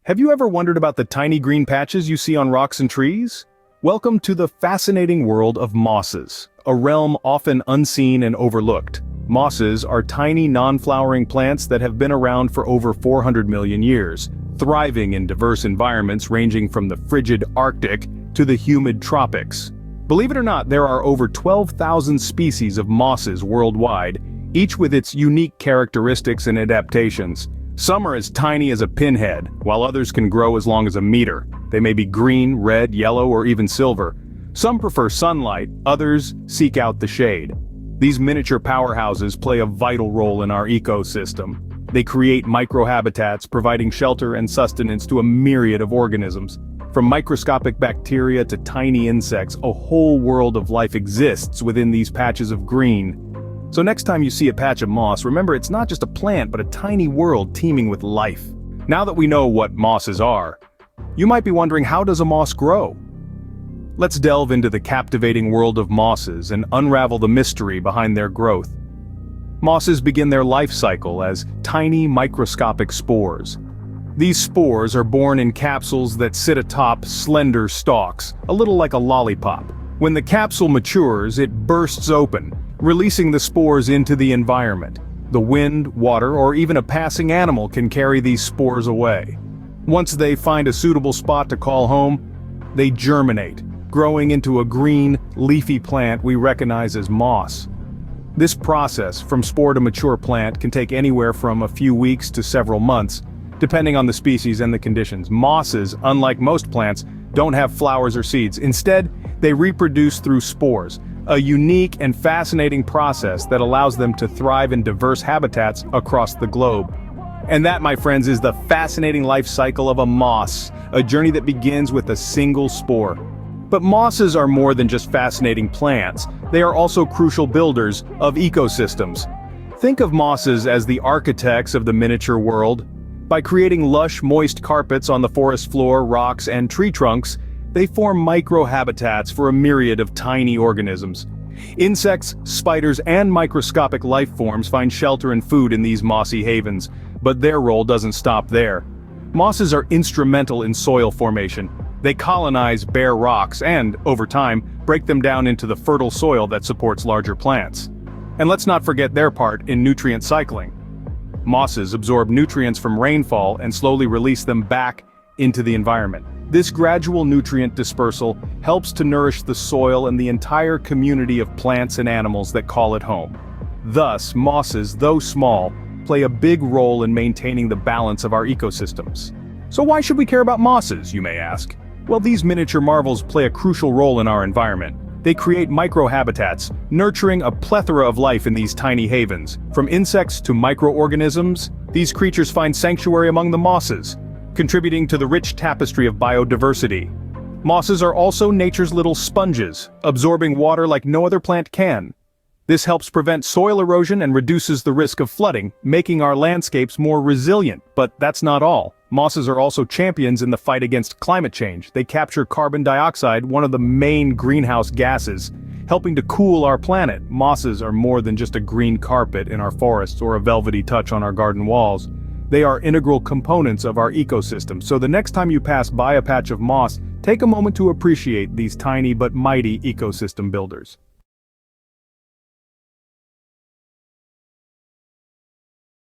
Have you ever wondered about the tiny green patches you see on rocks and trees? Welcome to the fascinating world of mosses, a realm often unseen and overlooked. Mosses are tiny non-flowering plants that have been around for over 400 million years, thriving in diverse environments ranging from the frigid Arctic to the humid tropics. Believe it or not, there are over 12,000 species of mosses worldwide, each with its unique characteristics and adaptations. Some are as tiny as a pinhead, while others can grow as long as a meter. They may be green, red, yellow, or even silver. Some prefer sunlight, others seek out the shade. These miniature powerhouses play a vital role in our ecosystem. They create microhabitats, providing shelter and sustenance to a myriad of organisms. From microscopic bacteria to tiny insects, a whole world of life exists within these patches of green. So next time you see a patch of moss, remember it's not just a plant but a tiny world teeming with life. Now that we know what mosses are, you might be wondering, how does a moss grow? Let's delve into the captivating world of mosses and unravel the mystery behind their growth. Mosses begin their life cycle as tiny microscopic spores. These spores are born in capsules that sit atop slender stalks, a little like a lollipop. When the capsule matures, it bursts open, releasing the spores into the environment. The wind, water, or even a passing animal can carry these spores away. Once they find a suitable spot to call home, they germinate, growing into a green, leafy plant we recognize as moss. This process, from spore to mature plant, can take anywhere from a few weeks to several months, depending on the species and the conditions. Mosses, unlike most plants, don't have flowers or seeds. Instead, they reproduce through spores, a unique and fascinating process that allows them to thrive in diverse habitats across the globe. And that, my friends, is the fascinating life cycle of a moss, a journey that begins with a single spore. But mosses are more than just fascinating plants. They are also crucial builders of ecosystems. Think of mosses as the architects of the miniature world. By creating lush, moist carpets on the forest floor, rocks, and tree trunks, they form microhabitats for a myriad of tiny organisms. Insects, spiders, and microscopic life forms find shelter and food in these mossy havens, but their role doesn't stop there. Mosses are instrumental in soil formation. They colonize bare rocks and, over time, break them down into the fertile soil that supports larger plants. And let's not forget their part in nutrient cycling. Mosses absorb nutrients from rainfall and slowly release them back into the environment. This gradual nutrient dispersal helps to nourish the soil and the entire community of plants and animals that call it home. Thus, mosses, though small, play a big role in maintaining the balance of our ecosystems. So why should we care about mosses, you may ask? Well, these miniature marvels play a crucial role in our environment. They create microhabitats, nurturing a plethora of life in these tiny havens. From insects to microorganisms, these creatures find sanctuary among the mosses, contributing to the rich tapestry of biodiversity. Mosses are also nature's little sponges, absorbing water like no other plant can. This helps prevent soil erosion and reduces the risk of flooding, making our landscapes more resilient. But that's not all. Mosses are also champions in the fight against climate change. They capture carbon dioxide, one of the main greenhouse gases, helping to cool our planet. Mosses are more than just a green carpet in our forests or a velvety touch on our garden walls. They are integral components of our ecosystem, so the next time you pass by a patch of moss, take a moment to appreciate these tiny but mighty ecosystem builders.